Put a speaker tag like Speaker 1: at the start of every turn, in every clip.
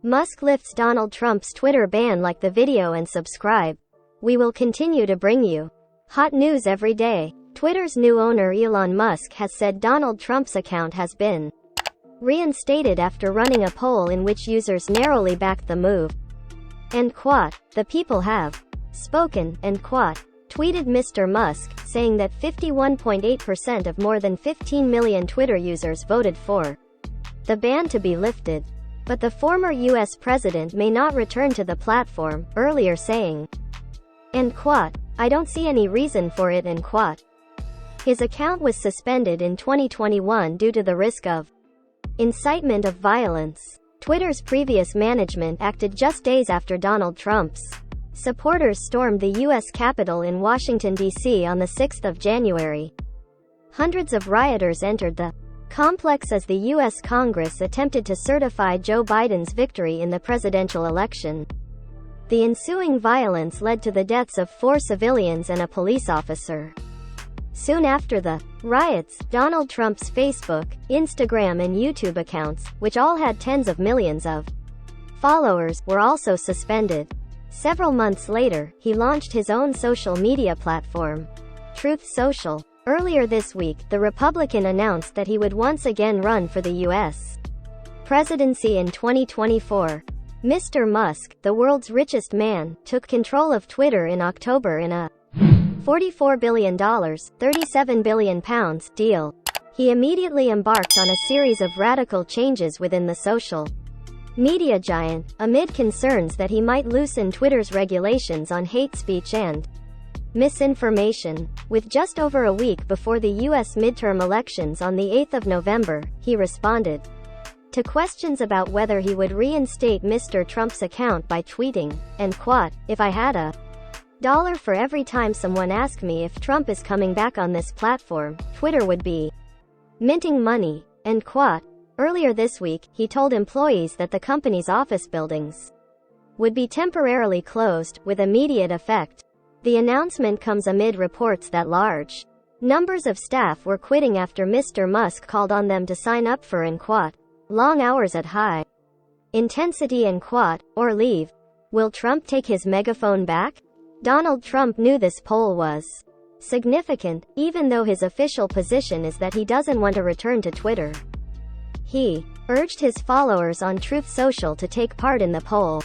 Speaker 1: Musk lifts Donald Trump's Twitter ban. Like the video and subscribe. We will continue to bring you hot news every day. Twitter's new owner Elon Musk has said Donald Trump's account has been reinstated after running a poll in which users narrowly backed the move. And quote, "The people have spoken," end quote, tweeted Mr. Musk, saying that 51.8% of more than 15 million Twitter users voted for the ban to be lifted. But the former US president may not return to the platform, earlier saying, end quote, "I don't see any reason for it," end quote. His account was suspended in 2021 due to the risk of incitement of violence. Twitter's previous management acted just days after Donald Trump's supporters stormed the U.S. Capitol in Washington, D.C. on the 6th of January. Hundreds of rioters entered the complex as the U.S. Congress attempted to certify Joe Biden's victory in the presidential election. The ensuing violence led to the deaths of 4 civilians and a police officer. Soon after the riots, Donald Trump's Facebook, Instagram and YouTube accounts, which all had tens of millions of followers, were also suspended. Several months later, he launched his own social media platform, Truth Social. Earlier this week, the Republican announced that he would once again run for the U.S. presidency in 2024. Mr. Musk, the world's richest man, took control of Twitter in October in a $44 billion, £37 billion deal. He immediately embarked on a series of radical changes within the social media giant, amid concerns that he might loosen Twitter's regulations on hate speech and misinformation. With just over a week before the U.S. midterm elections on the 8th of November, he responded to questions about whether he would reinstate Mr. Trump's account by tweeting, and quote, "If I had $1 for every time someone asked me if Trump is coming back on this platform, Twitter would be minting money," end quote. Earlier this week, he told employees that the company's office buildings would be temporarily closed, with immediate effect. The announcement comes amid reports that large numbers of staff were quitting after Mr. Musk called on them to sign up for, end quote, "long hours at high intensity," end quote, or leave. Will Trump take his megaphone back? Donald Trump knew this poll was significant, even though his official position is that he doesn't want to return to Twitter. He urged his followers on Truth Social to take part in the poll.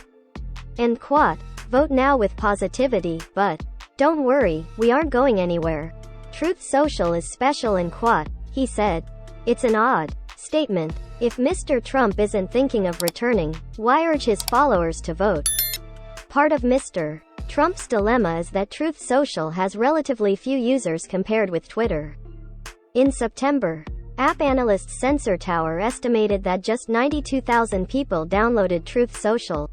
Speaker 1: End quote. "Vote now with positivity, but don't worry, we aren't going anywhere. Truth Social is special," end quote, he said. It's an odd statement. If Mr. Trump isn't thinking of returning, why urge his followers to vote? Part of Mr. Trump's dilemma is that Truth Social has relatively few users compared with Twitter. In September, app analyst Sensor Tower estimated that just 92,000 people downloaded Truth Social.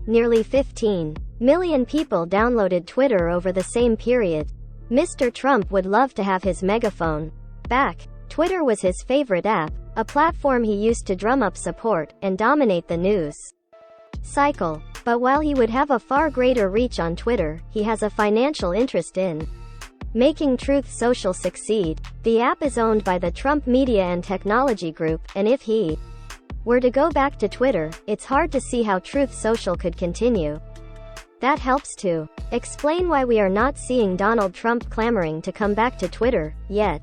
Speaker 1: Nearly 15 million people downloaded Twitter over the same period. Mr. Trump would love to have his megaphone back. Twitter was his favorite app, a platform he used to drum up support and dominate the news cycle. But while he would have a far greater reach on Twitter, he has a financial interest in making Truth Social succeed. The app is owned by the Trump Media and Technology Group, and if he were to go back to Twitter, it's hard to see how Truth Social could continue. That helps to explain why we are not seeing Donald Trump clamoring to come back to Twitter yet.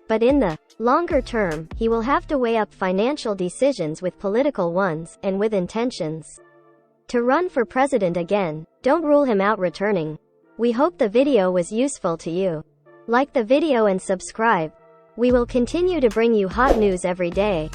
Speaker 1: But in the longer term, he will have to weigh up financial decisions with political ones, and with intentions to run for president again. Don't rule him out returning. We hope the video was useful to you. Like the video and subscribe. We will continue to bring you hot news every day.